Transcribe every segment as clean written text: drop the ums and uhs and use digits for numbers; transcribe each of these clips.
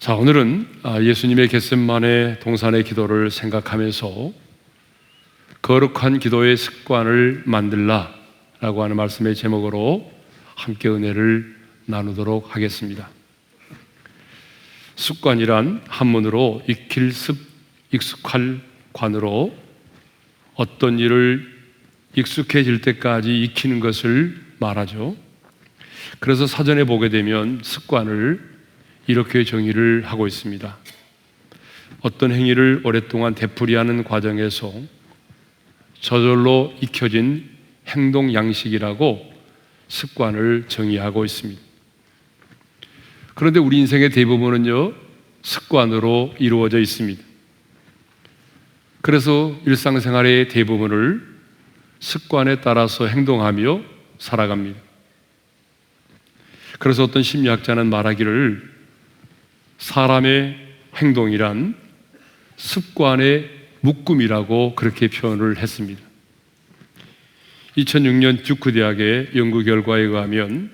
자, 오늘은 예수님의 겟세마네 동산의 기도를 생각하면서 거룩한 기도의 습관을 만들라 라고 하는 말씀의 제목으로 함께 은혜를 나누도록 하겠습니다. 습관이란 한문으로 익힐 습, 익숙할 관으로 어떤 일을 익숙해질 때까지 익히는 것을 말하죠. 그래서 사전에 보게 되면 습관을 이렇게 정의를 하고 있습니다. 어떤 행위를 오랫동안 되풀이하는 과정에서 저절로 익혀진 행동 양식이라고 습관을 정의하고 있습니다. 그런데 우리 인생의 대부분은요, 습관으로 이루어져 있습니다. 그래서 일상생활의 대부분을 습관에 따라서 행동하며 살아갑니다. 그래서 어떤 심리학자는 말하기를 사람의 행동이란 습관의 묶음이라고 그렇게 표현을 했습니다. 2006년 듀크 대학의 연구 결과에 의하면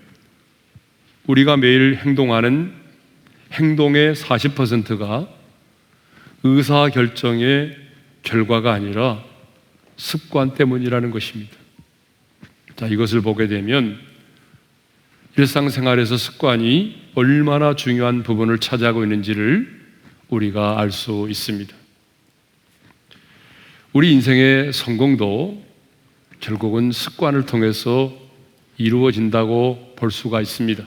우리가 매일 행동하는 행동의 40%가 의사결정의 결과가 아니라 습관 때문이라는 것입니다. 자, 이것을 보게 되면 일상생활에서 습관이 얼마나 중요한 부분을 차지하고 있는지를 우리가 알 수 있습니다. 우리 인생의 성공도 결국은 습관을 통해서 이루어진다고 볼 수가 있습니다.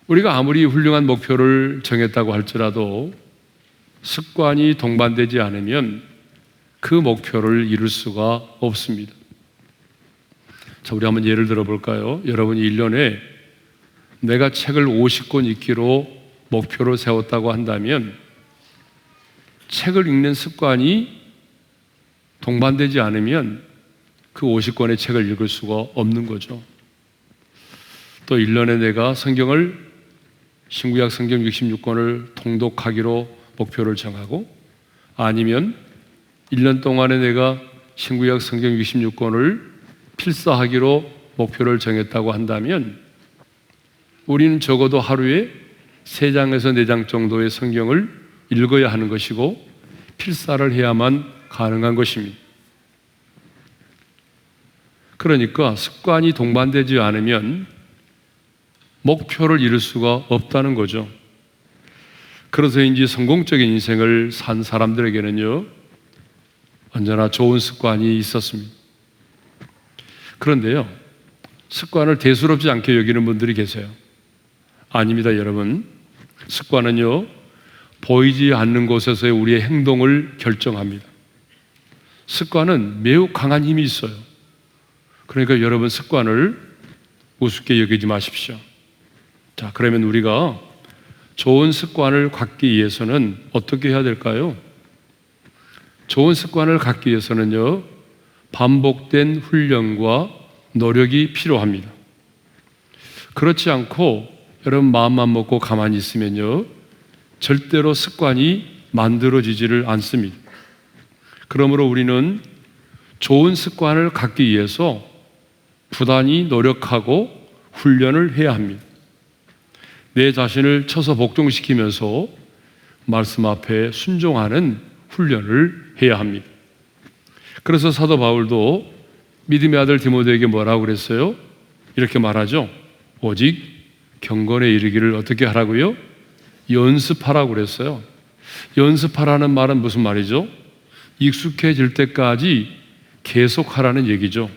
우리가 아무리 훌륭한 목표를 정했다고 할지라도 습관이 동반되지 않으면 그 목표를 이룰 수가 없습니다. 자, 우리 한번 예를 들어볼까요? 여러분이 1년에 내가 책을 50권 읽기로 목표를 세웠다고 한다면 책을 읽는 습관이 동반되지 않으면 그 50권의 책을 읽을 수가 없는 거죠. 또 1년에 내가 신구약 성경 66권을 통독하기로 목표를 정하고, 아니면 1년 동안에 내가 신구약 성경 66권을 필사하기로 목표를 정했다고 한다면 우리는 적어도 하루에 3장에서 4장 정도의 성경을 읽어야 하는 것이고 필사를 해야만 가능한 것입니다. 그러니까 습관이 동반되지 않으면 목표를 이룰 수가 없다는 거죠. 그래서인지 성공적인 인생을 산 사람들에게는요, 언제나 좋은 습관이 있었습니다. 그런데요, 습관을 대수롭지 않게 여기는 분들이 계세요. 아닙니다, 여러분. 습관은요, 보이지 않는 곳에서의 우리의 행동을 결정합니다. 습관은 매우 강한 힘이 있어요. 그러니까 여러분, 습관을 우습게 여기지 마십시오. 자, 그러면 우리가 좋은 습관을 갖기 위해서는 어떻게 해야 될까요? 좋은 습관을 갖기 위해서는요, 반복된 훈련과 노력이 필요합니다. 그렇지 않고 여러분 마음만 먹고 가만히 있으면요, 절대로 습관이 만들어지지를 않습니다. 그러므로 우리는 좋은 습관을 갖기 위해서 부단히 노력하고 훈련을 해야 합니다. 내 자신을 쳐서 복종시키면서 말씀 앞에 순종하는 훈련을 해야 합니다. 그래서 사도 바울도 믿음의 아들 디모데에게 뭐라고 그랬어요? 이렇게 말하죠. 오직 경건에 이르기를 어떻게 하라고요? 연습하라고 그랬어요. 연습하라는 말은 무슨 말이죠? 익숙해질 때까지 계속하라는 얘기죠.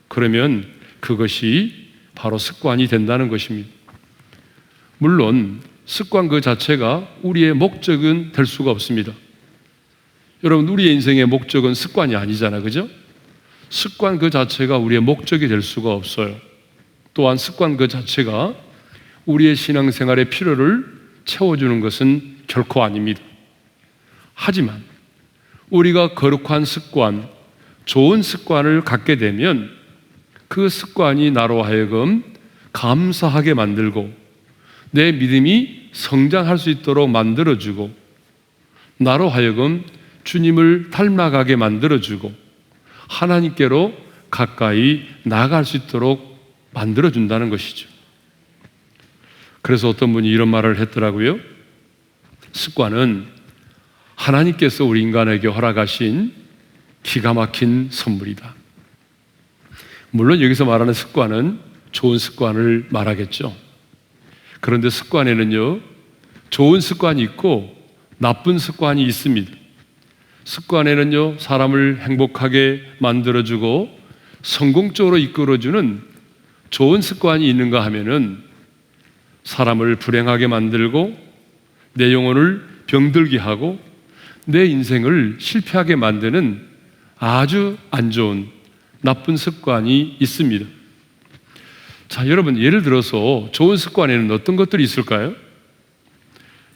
그러면 그것이 바로 습관이 된다는 것입니다. 물론 습관 그 자체가 우리의 목적은 될 수가 없습니다. 여러분, 우리의 인생의 목적은 습관이 아니잖아요, 그죠? 습관 그 자체가 우리의 목적이 될 수가 없어요. 또한 습관 그 자체가 우리의 신앙생활의 필요를 채워주는 것은 결코 아닙니다. 하지만 우리가 거룩한 습관, 좋은 습관을 갖게 되면 그 습관이 나로 하여금 감사하게 만들고 내 믿음이 성장할 수 있도록 만들어주고 나로 하여금 주님을 닮아가게 만들어주고 하나님께로 가까이 나아갈 수 있도록 만들어준다는 것이죠. 그래서 어떤 분이 이런 말을 했더라고요. 습관은 하나님께서 우리 인간에게 허락하신 기가 막힌 선물이다. 물론 여기서 말하는 습관은 좋은 습관을 말하겠죠. 그런데 습관에는요, 좋은 습관이 있고 나쁜 습관이 있습니다. 습관에는요, 사람을 행복하게 만들어주고 성공적으로 이끌어주는 좋은 습관이 있는가 하면은 사람을 불행하게 만들고 내 영혼을 병들게 하고 내 인생을 실패하게 만드는 아주 안 좋은 나쁜 습관이 있습니다. 자, 여러분, 예를 들어서 좋은 습관에는 어떤 것들이 있을까요?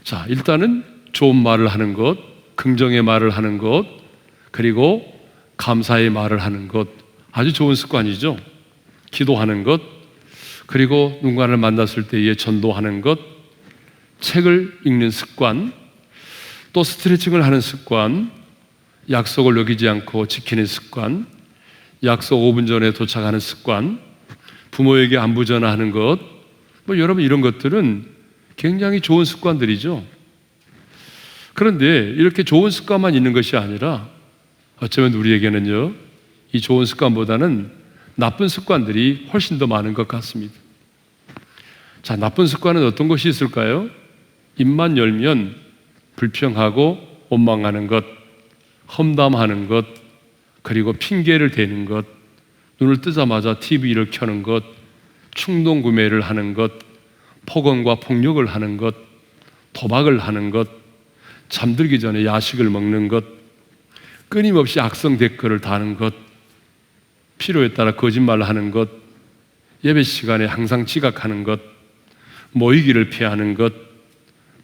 자, 일단은 좋은 말을 하는 것, 긍정의 말을 하는 것, 그리고 감사의 말을 하는 것, 아주 좋은 습관이죠. 기도하는 것, 그리고 누군가를 만났을 때에 전도하는 것, 책을 읽는 습관, 또 스트레칭을 하는 습관, 약속을 어기지 않고 지키는 습관, 약속 5분 전에 도착하는 습관, 부모에게 안부 전화하는 것, 여러분 이런 것들은 굉장히 좋은 습관들이죠. 그런데 이렇게 좋은 습관만 있는 것이 아니라 어쩌면 우리에게는요, 이 좋은 습관보다는 나쁜 습관들이 훨씬 더 많은 것 같습니다. 자, 나쁜 습관은 어떤 것이 있을까요? 입만 열면 불평하고 원망하는 것, 험담하는 것, 그리고 핑계를 대는 것, 눈을 뜨자마자 TV를 켜는 것, 충동 구매를 하는 것, 폭언과 폭력을 하는 것, 도박을 하는 것, 잠들기 전에 야식을 먹는 것, 끊임없이 악성 댓글을 다는 것, 필요에 따라 거짓말을 하는 것, 예배 시간에 항상 지각하는 것, 모이기를 피하는 것,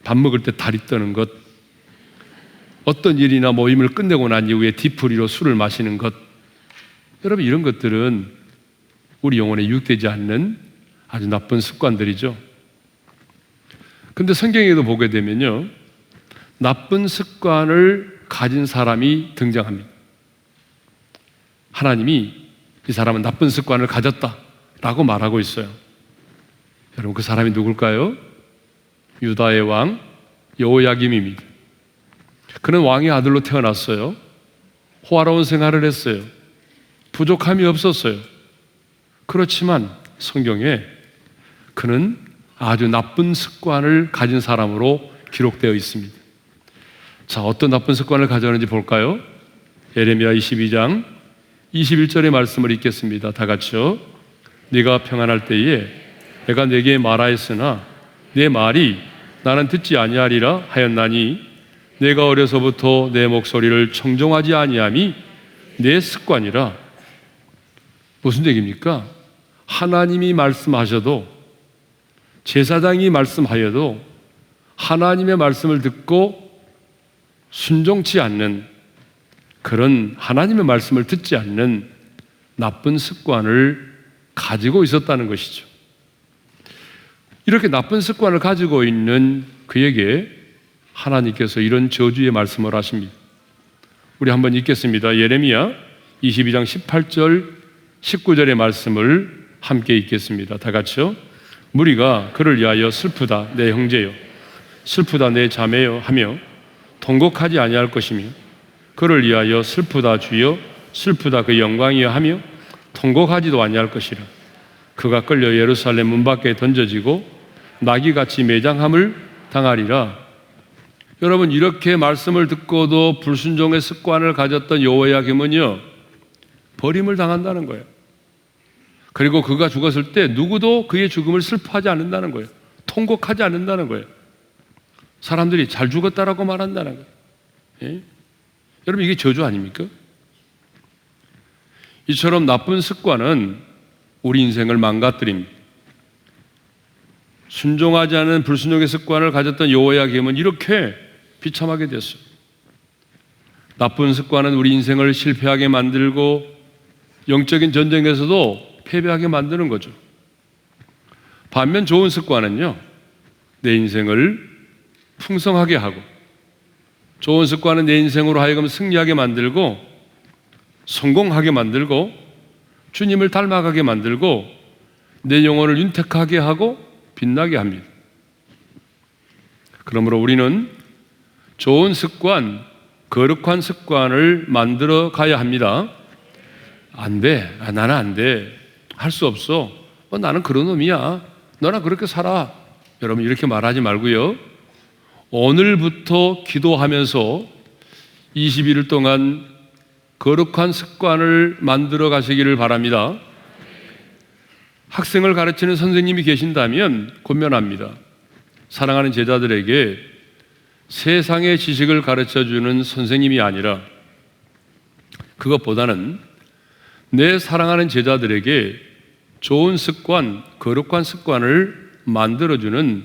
밥 먹을 때 다리 떠는 것, 어떤 일이나 모임을 끝내고 난 이후에 뒤풀이로 술을 마시는 것, 여러분 이런 것들은 우리 영혼에 유익되지 않는 아주 나쁜 습관들이죠. 근데 성경에도 보게 되면요, 나쁜 습관을 가진 사람이 등장합니다. 하나님이 이 사람은 나쁜 습관을 가졌다라고 말하고 있어요. 여러분 그 사람이 누굴까요? 유다의 왕 여호야김입니다. 그는 왕의 아들로 태어났어요. 호화로운 생활을 했어요. 부족함이 없었어요. 그렇지만 성경에 그는 아주 나쁜 습관을 가진 사람으로 기록되어 있습니다. 자, 어떤 나쁜 습관을 가졌는지 볼까요? 예레미야 22장 21절의 말씀을 읽겠습니다. 다 같이요. 네가 평안할 때에 내가 네게 말하였으나 내 말이 나는 듣지 아니하리라 하였나니 내가 어려서부터 내 목소리를 청종하지 아니함이 내 습관이라. 무슨 얘기입니까? 하나님이 말씀하셔도, 제사장이 말씀하여도 하나님의 말씀을 듣고 순종치 않는, 그런 하나님의 말씀을 듣지 않는 나쁜 습관을 가지고 있었다는 것이죠. 이렇게 나쁜 습관을 가지고 있는 그에게 하나님께서 이런 저주의 말씀을 하십니다. 우리 한번 읽겠습니다. 예레미야 22장 18절 19절의 말씀을 함께 읽겠습니다. 다 같이요. 무리가 그를 위하여 슬프다 내 형제여, 슬프다 내 자매여 하며 통곡하지 아니할 것이며, 그를 위하여 슬프다 주여, 슬프다 그 영광이여 하며 통곡하지도 아니할 것이라. 그가 끌려 예루살렘 문 밖에 던져지고 나귀같이 매장함을 당하리라. 여러분 이렇게 말씀을 듣고도 불순종의 습관을 가졌던 여호야김은요, 버림을 당한다는 거예요. 그리고 그가 죽었을 때 누구도 그의 죽음을 슬퍼하지 않는다는 거예요. 통곡하지 않는다는 거예요. 사람들이 잘 죽었다라고 말한다는 거예요. 예? 여러분 이게 저주 아닙니까? 이처럼 나쁜 습관은 우리 인생을 망가뜨립니다. 순종하지 않은 불순종의 습관을 가졌던 여호야김은 이렇게 비참하게 됐어요. 나쁜 습관은 우리 인생을 실패하게 만들고 영적인 전쟁에서도 패배하게 만드는 거죠. 반면 좋은 습관은요, 내 인생을 풍성하게 하고, 좋은 습관은 내 인생으로 하여금 승리하게 만들고 성공하게 만들고 주님을 닮아가게 만들고 내 영혼을 윤택하게 하고 빛나게 합니다. 그러므로 우리는 좋은 습관, 거룩한 습관을 만들어 가야 합니다. 안 돼. 나는 안 돼. 할 수 없어. 나는 그런 놈이야. 너나 그렇게 살아. 여러분 이렇게 말하지 말고요. 오늘부터 기도하면서 21일 동안 거룩한 습관을 만들어 가시기를 바랍니다. 학생을 가르치는 선생님이 계신다면 권면합니다. 사랑하는 제자들에게 세상의 지식을 가르쳐주는 선생님이 아니라 그것보다는 내 사랑하는 제자들에게 좋은 습관, 거룩한 습관을 만들어주는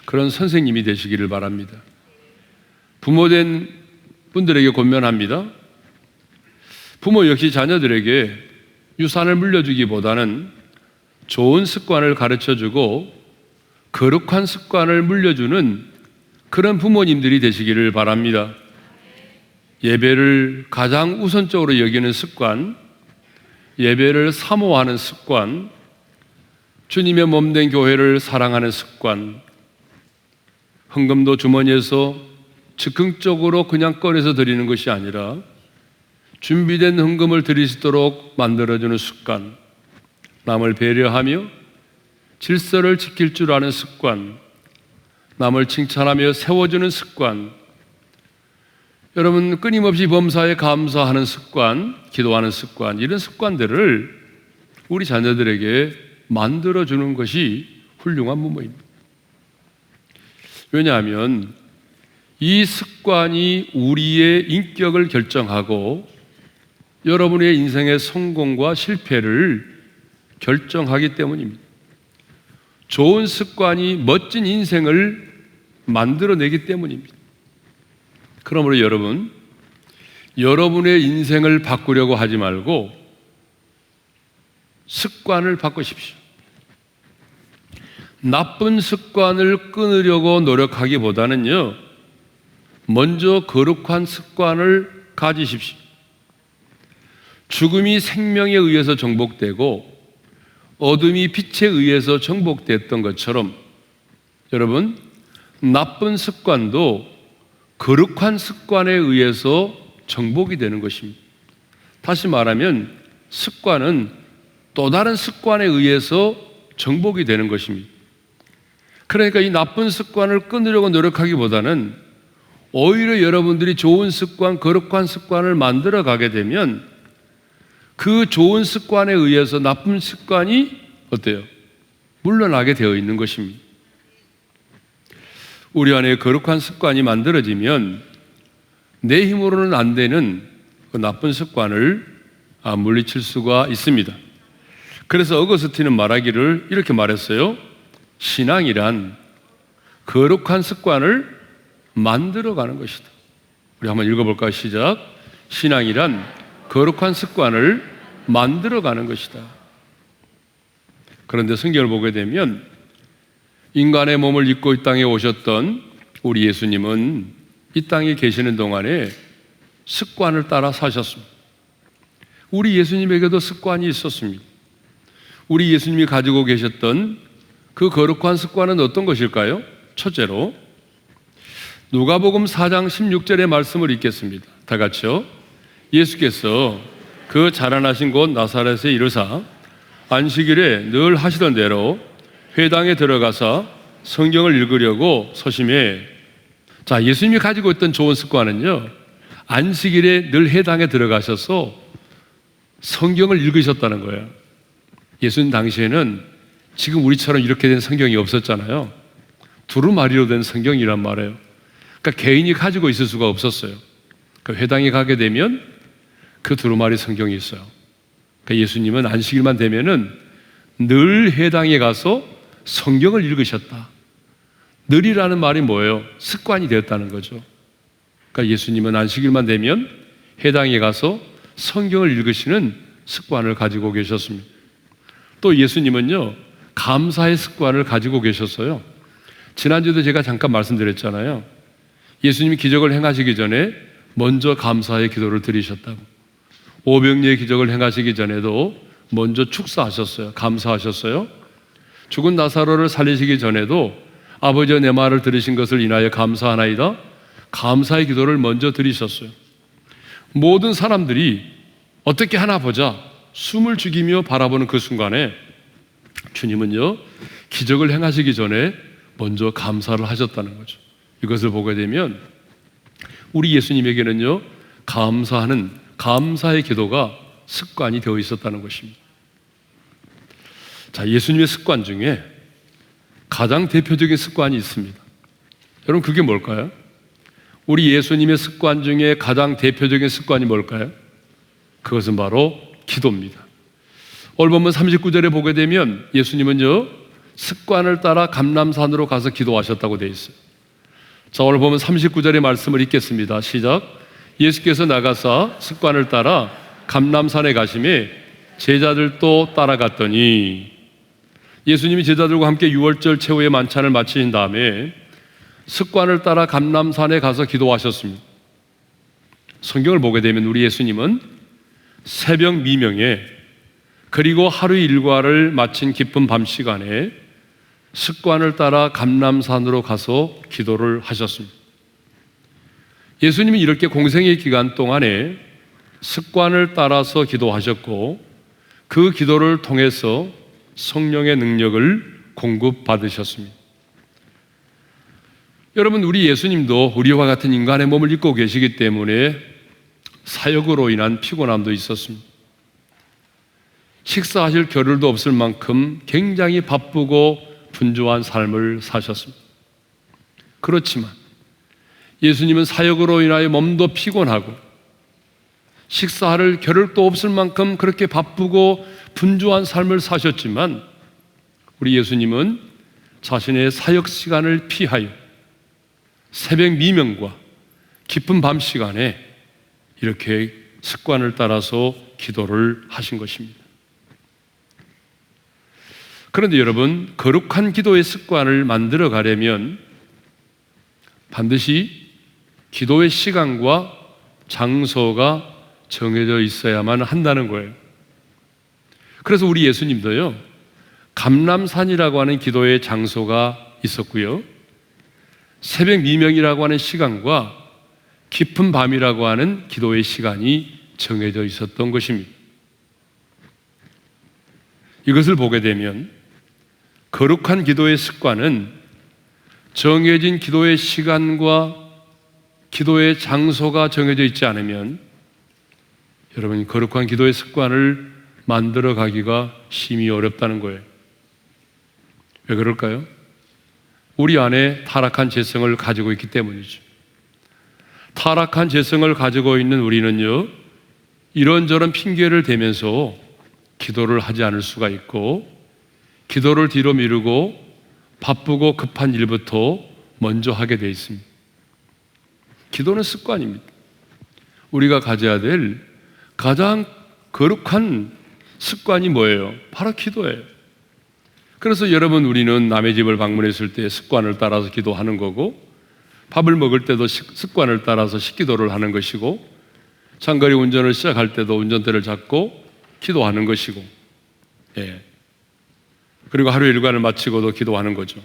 그런 선생님이 되시기를 바랍니다. 부모된 분들에게 권면합니다. 부모 역시 자녀들에게 유산을 물려주기보다는 좋은 습관을 가르쳐주고 거룩한 습관을 물려주는 그런 부모님들이 되시기를 바랍니다. 예배를 가장 우선적으로 여기는 습관, 예배를 사모하는 습관, 주님의 몸된 교회를 사랑하는 습관, 헌금도 주머니에서 즉흥적으로 그냥 꺼내서 드리는 것이 아니라 준비된 헌금을 드릴 수 있도록 만들어주는 습관, 남을 배려하며 질서를 지킬 줄 아는 습관, 남을 칭찬하며 세워주는 습관, 여러분 끊임없이 범사에 감사하는 습관, 기도하는 습관, 이런 습관들을 우리 자녀들에게 만들어주는 것이 훌륭한 부모입니다. 왜냐하면 이 습관이 우리의 인격을 결정하고 여러분의 인생의 성공과 실패를 결정하기 때문입니다. 좋은 습관이 멋진 인생을 만들어내기 때문입니다. 그러므로 여러분, 여러분의 인생을 바꾸려고 하지 말고 습관을 바꾸십시오. 나쁜 습관을 끊으려고 노력하기보다는요, 먼저 거룩한 습관을 가지십시오. 죽음이 생명에 의해서 정복되고 어둠이 빛에 의해서 정복됐던 것처럼 여러분, 나쁜 습관도 거룩한 습관에 의해서 정복이 되는 것입니다. 다시 말하면 습관은 또 다른 습관에 의해서 정복이 되는 것입니다. 그러니까 이 나쁜 습관을 끊으려고 노력하기보다는 오히려 여러분들이 좋은 습관, 거룩한 습관을 만들어 가게 되면 그 좋은 습관에 의해서 나쁜 습관이 어때요? 물러나게 되어 있는 것입니다. 우리 안에 거룩한 습관이 만들어지면 내 힘으로는 안 되는 그 나쁜 습관을 물리칠 수가 있습니다. 그래서 어거스틴은 말하기를 이렇게 말했어요. 신앙이란 거룩한 습관을 만들어가는 것이다. 우리 한번 읽어볼까요? 시작. 신앙이란 거룩한 습관을 만들어가는 것이다. 그런데 성경을 보게 되면 인간의 몸을 입고 이 땅에 오셨던 우리 예수님은 이 땅에 계시는 동안에 습관을 따라 사셨습니다. 우리 예수님에게도 습관이 있었습니다. 우리 예수님이 가지고 계셨던 그 거룩한 습관은 어떤 것일까요? 첫째로 누가복음 4장 16절의 말씀을 읽겠습니다. 다 같이요. 예수께서 그 자라나신 곳 나사렛에 이르사 안식일에 늘 하시던 대로 회당에 들어가서 성경을 읽으려고 서심해. 자, 예수님이 가지고 있던 좋은 습관은요, 안식일에 늘 회당에 들어가셔서 성경을 읽으셨다는 거예요. 예수님 당시에는 지금 우리처럼 이렇게 된 성경이 없었잖아요. 두루마리로 된 성경이란 말이에요. 그러니까 개인이 가지고 있을 수가 없었어요. 그 회당에 가게 되면 그 두루마리 성경이 있어요. 그러니까 예수님은 안식일만 되면은 늘 회당에 가서 성경을 읽으셨다. 늘이라는 말이 뭐예요? 습관이 되었다는 거죠. 그러니까 예수님은 안식일만 되면 회당에 가서 성경을 읽으시는 습관을 가지고 계셨습니다. 또 예수님은요, 감사의 습관을 가지고 계셨어요. 지난주에도 제가 잠깐 말씀드렸잖아요. 예수님이 기적을 행하시기 전에 먼저 감사의 기도를 드리셨다고. 오병리의 기적을 행하시기 전에도 먼저 축사하셨어요. 감사하셨어요. 죽은 나사로를 살리시기 전에도 아버지여 내 말을 들으신 것을 인하여 감사하나이다. 감사의 기도를 먼저 드리셨어요. 모든 사람들이 어떻게 하나 보자 숨을 죽이며 바라보는 그 순간에 주님은요, 기적을 행하시기 전에 먼저 감사를 하셨다는 거죠. 이것을 보게 되면 우리 예수님에게는요, 감사의 기도가 습관이 되어 있었다는 것입니다. 자, 예수님의 습관 중에 가장 대표적인 습관이 있습니다. 여러분, 그게 뭘까요? 우리 예수님의 습관 중에 가장 대표적인 습관이 뭘까요? 그것은 바로 기도입니다. 오늘 본문 39절에 보게 되면 예수님은요, 습관을 따라 감람산으로 가서 기도하셨다고 되어 있어요. 자, 오늘 보면 39절의 말씀을 읽겠습니다. 시작. 예수께서 나가사 습관을 따라 감람산에 가심에 제자들도 따라갔더니, 예수님이 제자들과 함께 유월절 최후의 만찬을 마치신 다음에 습관을 따라 감람산에 가서 기도하셨습니다. 성경을 보게 되면 우리 예수님은 새벽 미명에 그리고 하루 일과를 마친 깊은 밤 시간에 습관을 따라 감람산으로 가서 기도를 하셨습니다. 예수님이 이렇게 공생의 기간 동안에 습관을 따라서 기도하셨고 그 기도를 통해서 성령의 능력을 공급받으셨습니다. 여러분, 우리 예수님도 우리와 같은 인간의 몸을 입고 계시기 때문에 사역으로 인한 피곤함도 있었습니다. 식사하실 겨를도 없을 만큼 굉장히 바쁘고 분주한 삶을 사셨습니다. 그렇지만 예수님은 사역으로 인하여 몸도 피곤하고 식사할 겨를도 없을 만큼 그렇게 바쁘고 분주한 삶을 사셨지만 우리 예수님은 자신의 사역 시간을 피하여 새벽 미명과 깊은 밤 시간에 이렇게 습관을 따라서 기도를 하신 것입니다. 그런데 여러분, 거룩한 기도의 습관을 만들어 가려면 반드시 기도의 시간과 장소가 정해져 있어야만 한다는 거예요. 그래서 우리 예수님도요, 감람산이라고 하는 기도의 장소가 있었고요, 새벽 미명이라고 하는 시간과 깊은 밤이라고 하는 기도의 시간이 정해져 있었던 것입니다. 이것을 보게 되면 거룩한 기도의 습관은 정해진 기도의 시간과 기도의 장소가 정해져 있지 않으면 여러분, 거룩한 기도의 습관을 만들어 가기가 심히 어렵다는 거예요. 왜 그럴까요? 우리 안에 타락한 죄성을 가지고 있기 때문이죠. 타락한 죄성을 가지고 있는 우리는요, 이런저런 핑계를 대면서 기도를 하지 않을 수가 있고 기도를 뒤로 미루고 바쁘고 급한 일부터 먼저 하게 되어 있습니다. 기도는 습관입니다. 우리가 가져야 될 가장 거룩한 습관이 뭐예요? 바로 기도예요. 그래서 여러분, 우리는 남의 집을 방문했을 때 습관을 따라서 기도하는 거고 밥을 먹을 때도 습관을 따라서 식기도를 하는 것이고 장거리 운전을 시작할 때도 운전대를 잡고 기도하는 것이고, 예. 그리고 하루 일과를 마치고도 기도하는 거죠.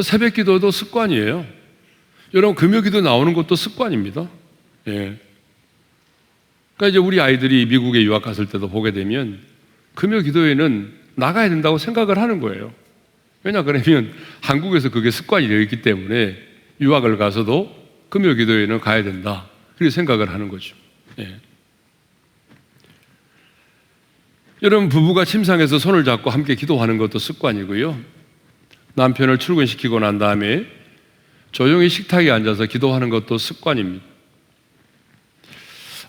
새벽 기도도 습관이에요. 여러분, 금요 기도 나오는 것도 습관입니다. 예. 그러니까 이제 우리 아이들이 미국에 유학 갔을 때도 보게 되면 금요 기도에는 나가야 된다고 생각을 하는 거예요. 왜냐 그러면 한국에서 그게 습관이 되어 있기 때문에 유학을 가서도 금요 기도에는 가야 된다, 그렇게 생각을 하는 거죠. 예. 여러분, 부부가 침상에서 손을 잡고 함께 기도하는 것도 습관이고요, 남편을 출근시키고 난 다음에 조용히 식탁에 앉아서 기도하는 것도 습관입니다.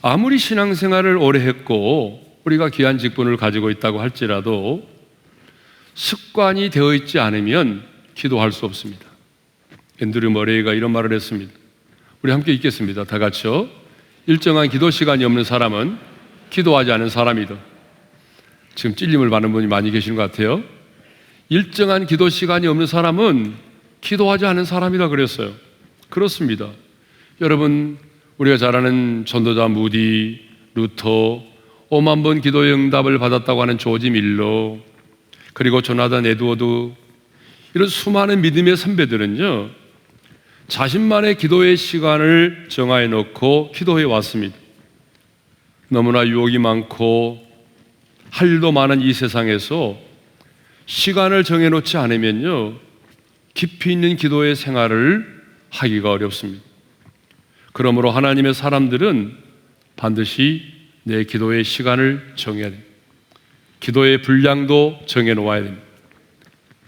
아무리 신앙생활을 오래 했고 우리가 귀한 직분을 가지고 있다고 할지라도 습관이 되어 있지 않으면 기도할 수 없습니다. 앤드류 머레이가 이런 말을 했습니다. 우리 함께 읽겠습니다. 다 같이요. 일정한 기도 시간이 없는 사람은 기도하지 않은 사람이다. 지금 찔림을 받는 분이 많이 계시는 것 같아요. 일정한 기도 시간이 없는 사람은 기도하지 않은 사람이다 그랬어요. 그렇습니다. 여러분, 우리가 잘 아는 전도자 무디, 루터, 5만 번 기도의 응답을 받았다고 하는 조지 밀러, 그리고 조나단 에드워드, 이런 수많은 믿음의 선배들은요, 자신만의 기도의 시간을 정해 놓고 기도해 왔습니다. 너무나 유혹이 많고 할 일도 많은 이 세상에서 시간을 정해 놓지 않으면요, 깊이 있는 기도의 생활을 하기가 어렵습니다. 그러므로 하나님의 사람들은 반드시 내 기도의 시간을 정해야 됩니다. 기도의 분량도 정해 놓아야 됩니다.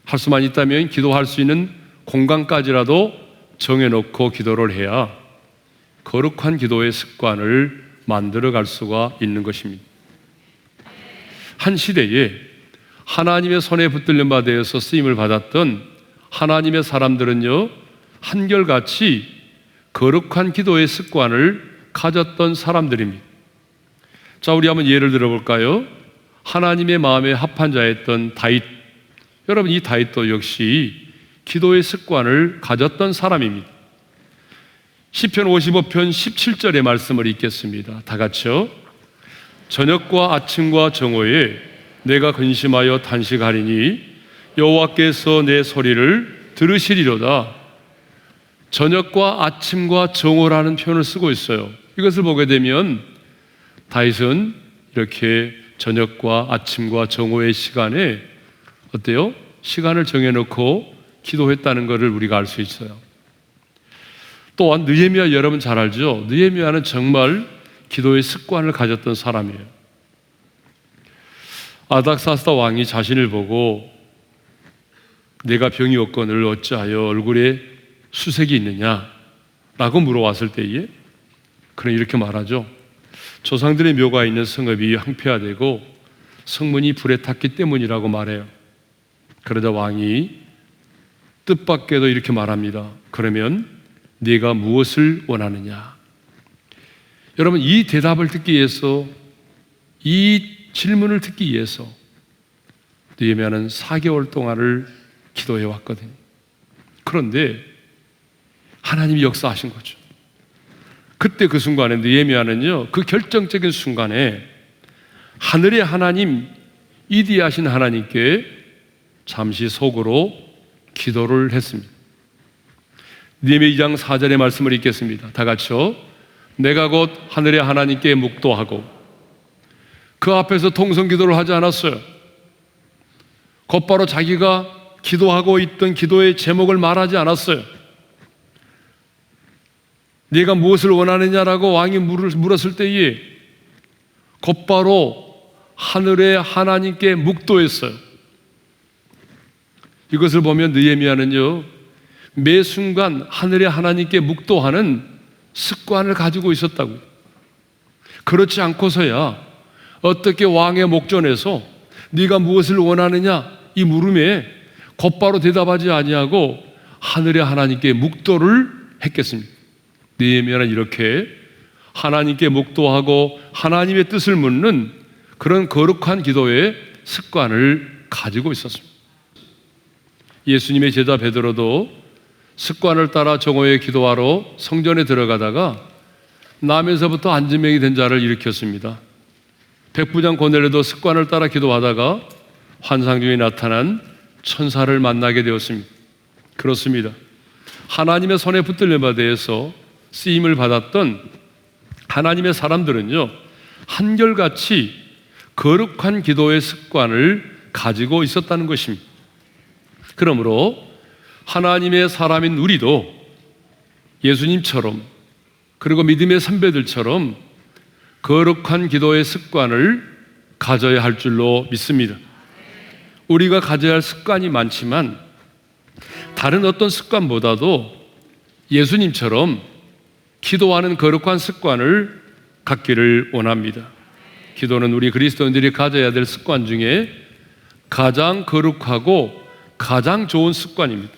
할 수만 있다면 기도할 수 있는 공간까지라도 정해 놓고 기도를 해야 거룩한 기도의 습관을 만들어 갈 수가 있는 것입니다. 한 시대에 하나님의 손에 붙들린 바 되어서 쓰임을 받았던 하나님의 사람들은요, 한결같이 거룩한 기도의 습관을 가졌던 사람들입니다. 자, 우리 한번 예를 들어볼까요? 하나님의 마음에 합한 자였던 다윗. 여러분, 이 다윗도 역시 기도의 습관을 가졌던 사람입니다. 시편 55편 17절의 말씀을 읽겠습니다. 다 같이요. 저녁과 아침과 정오에 내가 근심하여 탄식하리니 여호와께서 내 소리를 들으시리로다. 저녁과 아침과 정오라는 표현을 쓰고 있어요. 이것을 보게 되면 다윗은 이렇게 저녁과 아침과 정오의 시간에 어때요? 시간을 정해놓고 기도했다는 것을 우리가 알 수 있어요. 또한 느헤미야, 여러분 잘 알죠? 느헤미야는 정말 기도의 습관을 가졌던 사람이에요. 아닥사스다 왕이 자신을 보고 내가 병이 없거늘 어찌하여 얼굴에 수색이 있느냐 라고 물어왔을 때에 그는 이렇게 말하죠. 조상들의 묘가 있는 성읍이 황폐화되고 성문이 불에 탔기 때문이라고 말해요. 그러자 왕이 뜻밖에도 이렇게 말합니다. 그러면 네가 무엇을 원하느냐? 여러분, 이 대답을 듣기 위해서, 이 질문을 듣기 위해서 느헤미야는 4개월 동안을 기도해 왔거든요. 그런데 하나님이 역사하신 거죠. 그때 그 순간에 느헤미야는요, 그 결정적인 순간에 하늘의 하나님, 이디하신 하나님께 잠시 속으로 기도를 했습니다. 느헤미야 2장 4절의 말씀을 읽겠습니다. 다 같이요. 내가 곧 하늘의 하나님께 묵도하고 그 앞에서 통성기도를 하지 않았어요. 곧바로 자기가 기도하고 있던 기도의 제목을 말하지 않았어요. 네가 무엇을 원하느냐라고 왕이 물었을 때에 곧바로 하늘의 하나님께 묵도했어요. 이것을 보면 느헤미야는요, 매 순간 하늘의 하나님께 묵도하는 습관을 가지고 있었다고요. 그렇지 않고서야 어떻게 왕의 목전에서 네가 무엇을 원하느냐 이 물음에 곧바로 대답하지 아니하고 하늘의 하나님께 묵도를 했겠습니까? 느헤미야는 이렇게 하나님께 묵도하고 하나님의 뜻을 묻는 그런 거룩한 기도의 습관을 가지고 있었습니다. 예수님의 제자 베드로도 습관을 따라 정오에 기도하러 성전에 들어가다가 남에서부터 안진병이 된 자를 일으켰습니다. 백부장 고넬료도 습관을 따라 기도하다가 환상 중에 나타난 천사를 만나게 되었습니다. 그렇습니다. 하나님의 손에 붙들린 바 대해서 쓰임을 받았던 하나님의 사람들은요, 한결같이 거룩한 기도의 습관을 가지고 있었다는 것입니다. 그러므로 하나님의 사람인 우리도 예수님처럼, 그리고 믿음의 선배들처럼 거룩한 기도의 습관을 가져야 할 줄로 믿습니다. 우리가 가져야 할 습관이 많지만 다른 어떤 습관보다도 예수님처럼 기도하는 거룩한 습관을 갖기를 원합니다. 기도는 우리 그리스도인들이 가져야 될 습관 중에 가장 거룩하고 가장 좋은 습관입니다.